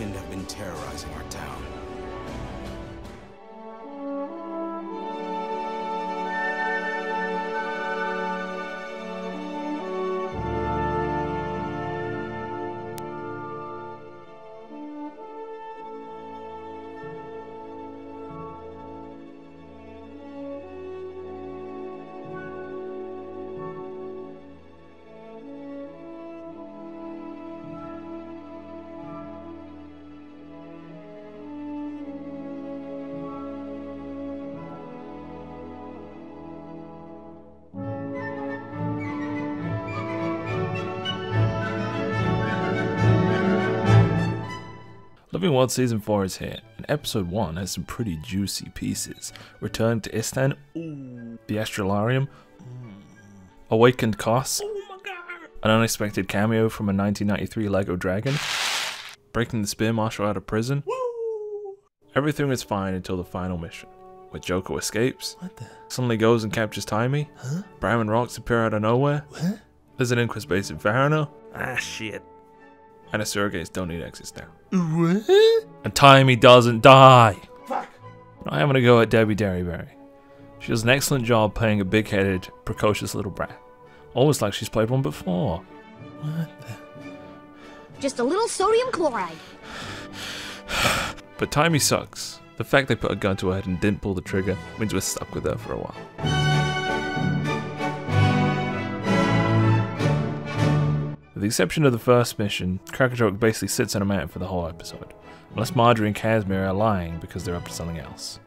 Kin have been terrorizing our town. Living World Season 4 is here, and Episode 1 has some pretty juicy pieces. Return to Istan, the Astralarium, Awakened Koss, an unexpected cameo from a 1993 Lego Dragon, breaking the Spear Marshal out of prison. Everything is fine until the final mission, where Joko escapes, suddenly goes and captures Timey, Brahmin rocks appear out of nowhere, there's an Inquis base in Farano, Shit. and the surrogates don't need exits now. What? And Timey doesn't die. Fuck. Not having a go at Debbie Derryberry. She does an excellent job playing a big-headed, precocious little brat. Almost like she's played one before. What the? Just a little sodium chloride. But Timey sucks. The fact they put a gun to her head and didn't pull the trigger means we're stuck with her for a while. With the exception of the first mission, Krakatorok basically sits on a mountain for the whole episode. Unless Marjorie and Casimir are lying because they're up to something else.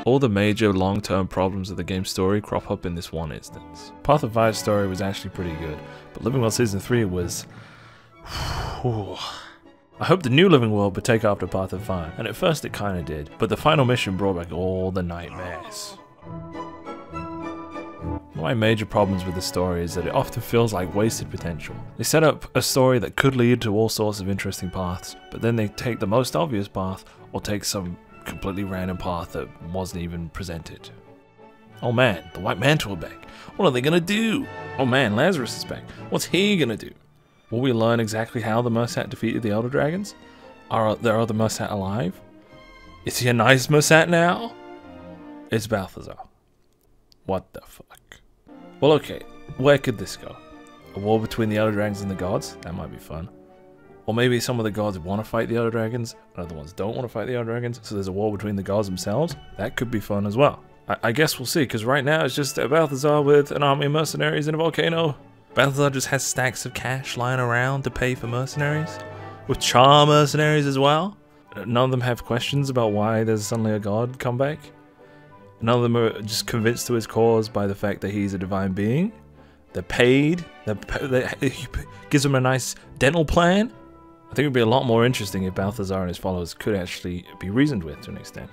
All the major long-term problems of the game's story crop up in this one instance. Path of Fire's story was actually pretty good, but Living World Season 3 was... I hope the new Living World would take after Path of Fire, and at first it kinda did, but the final mission brought back all the nightmares. One of my major problems with the story is that it often feels like wasted potential. They set up a story that could lead to all sorts of interesting paths, but then they take the most obvious path, or take some completely random path that wasn't even presented. Oh man, the White Mantle are back. What are they gonna do? Oh man, Lazarus is back. What's he gonna do? Will we learn exactly how the Mersat defeated the Elder Dragons? Are there other Mersat alive? Is he a nice Mersat now? It's Balthazar. What the fuck? Well, okay, where could this go? A war between the Elder Dragons and the gods? That might be fun. Or maybe some of the gods want to fight the Elder Dragons, and other ones don't want to fight the Elder Dragons, so there's a war between the gods themselves? That could be fun as well. I guess we'll see, because right now it's just Balthazar with an army of mercenaries in a volcano. Balthazar just has stacks of cash lying around to pay for mercenaries. With Char mercenaries as well. None of them have questions about why there's suddenly a god come back. None of them are just convinced to his cause by the fact that he's a divine being. They're paid. He gives them a nice dental plan. I think it would be a lot more interesting if Balthazar and his followers could actually be reasoned with to an extent.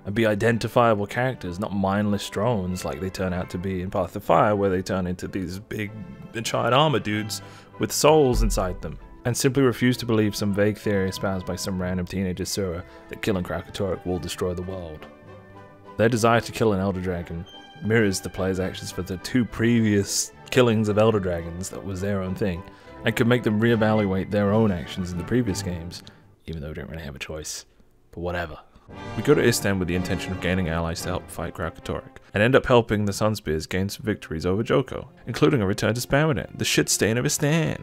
And be identifiable characters, not mindless drones like they turn out to be in Path of Fire, where they turn into these big giant armor dudes with souls inside them. And simply refuse to believe some vague theory espoused by some random teenage Asura that killing Krakatorok will destroy the world. Their desire to kill an Elder Dragon mirrors the player's actions for the two previous killings of Elder Dragons that was their own thing, and could make them reevaluate their own actions in the previous games, even though we don't really have a choice. But whatever. We go to Istan with the intention of gaining allies to help fight Krakatorok, and end up helping the Sunspears gain some victories over Joko, including a return to Spamadan, the shit stain of Istan.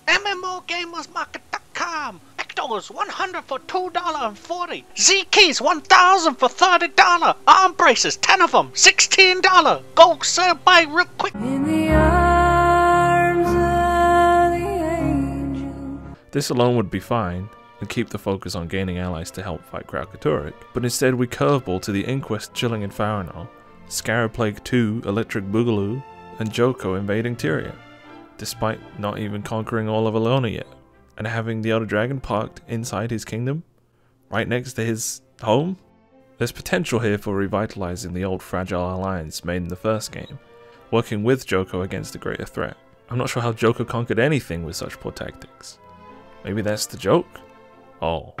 MMOGamersMarket.com. Ectos 100 for $2.40. Z-Keys 1,000 for $30. Arm braces 10 of them, $16. Go sir, buy real quick. In the arms of the angel. This alone would be fine, and keep the focus on gaining allies to help fight Krakatorok, but instead we curveball to the Inquis chilling in Farano, Scarab Plague 2, Electric Boogaloo, and Joko invading Tyria, despite not even conquering all of Alona yet, and having the Elder Dragon parked inside his kingdom, right next to his home. There's potential here for revitalizing the old fragile alliance made in the first game, working with Joko against a greater threat. I'm not sure how Joko conquered anything with such poor tactics. Maybe that's the joke? Oh.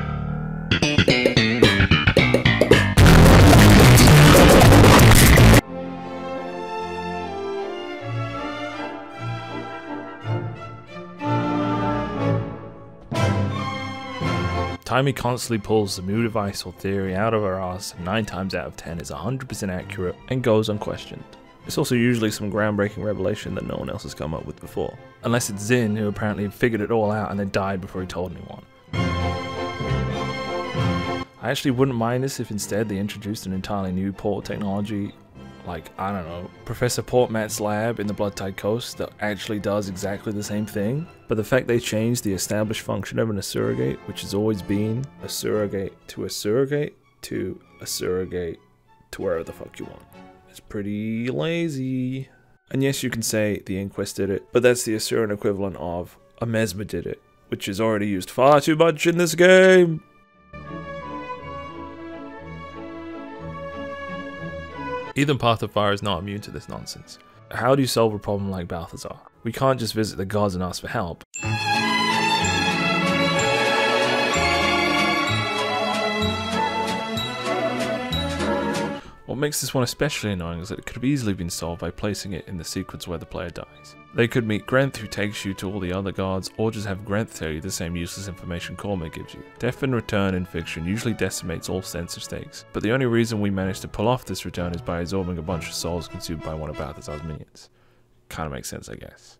Taimi constantly pulls the new device or theory out of her ass, and 9 times out of 10 is 100% accurate and goes unquestioned. It's also usually some groundbreaking revelation that no one else has come up with before. Unless it's Zin, who apparently figured it all out and then died before he told anyone. I actually wouldn't mind this if instead they introduced an entirely new portal technology, like, I don't know, Professor Portmat's lab in the Blood-Tide Coast that actually does exactly the same thing. But the fact they changed the established function of an surrogate, which has always been a surrogate to a surrogate to a surrogate to wherever the fuck you want. It's pretty lazy. And yes, you can say the Inquest did it, but that's the Asuran equivalent of a Mesmer did it, which is already used far too much in this game. Even Path of Fire is not immune to this nonsense. How do you solve a problem like Balthazar? We can't just visit the gods and ask for help. What makes this one especially annoying is that it could have easily been solved by placing it in the sequence where the player dies. They could meet Grenth, who takes you to all the other gods, or just have Grenth tell you the same useless information Cormac gives you. Death and return in fiction usually decimates all sense of stakes, but the only reason we managed to pull off this return is by absorbing a bunch of souls consumed by one of Balthazar's minions. Kinda makes sense, I guess.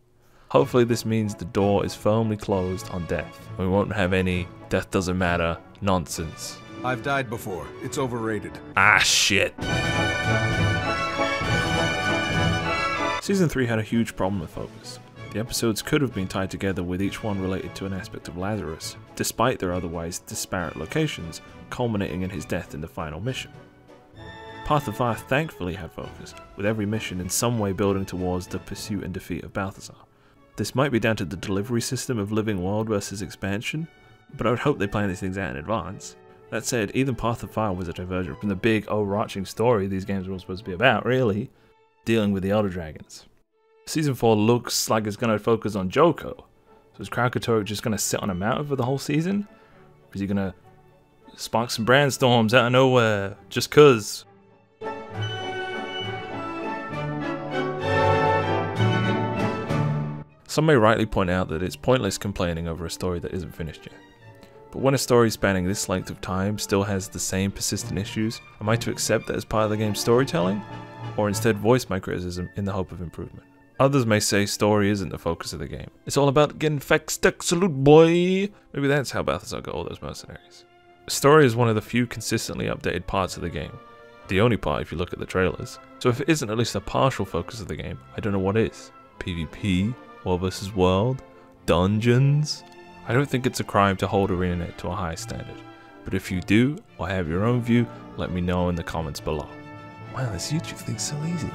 Hopefully this means the door is firmly closed on death, and we won't have any death doesn't matter nonsense. I've died before. It's overrated. Ah, shit. Season 3 had a huge problem with focus. The episodes could have been tied together with each one related to an aspect of Lazarus, despite their otherwise disparate locations, culminating in his death in the final mission. Path of Fire thankfully had focus, with every mission in some way building towards the pursuit and defeat of Balthazar. This might be down to the delivery system of Living World versus expansion, but I would hope they plan these things out in advance. That said, even Path of Fire was a diversion from the big overarching story these games were all supposed to be about, really, dealing with the Elder Dragons. Season 4 looks like it's going to focus on Joko. So is Krakatoa just going to sit on a mountain for the whole season? Or is he going to spark some brandstorms out of nowhere, just cuz? Some may rightly point out that it's pointless complaining over a story that isn't finished yet. But when a story spanning this length of time still has the same persistent issues, am I to accept that as part of the game's storytelling? Or instead voice my criticism in the hope of improvement? Others may say story isn't the focus of the game. It's all about getting facts, salute boy! Maybe that's how Balthazar got all those mercenaries. Story is one of the few consistently updated parts of the game. The only part if you look at the trailers. So if it isn't at least a partial focus of the game, I don't know what is. PvP? World vs. World? Dungeons? I don't think it's a crime to hold ArenaNet to a high standard, but if you do, or have your own view, let me know in the comments below. Wow, this YouTube thing's so easy.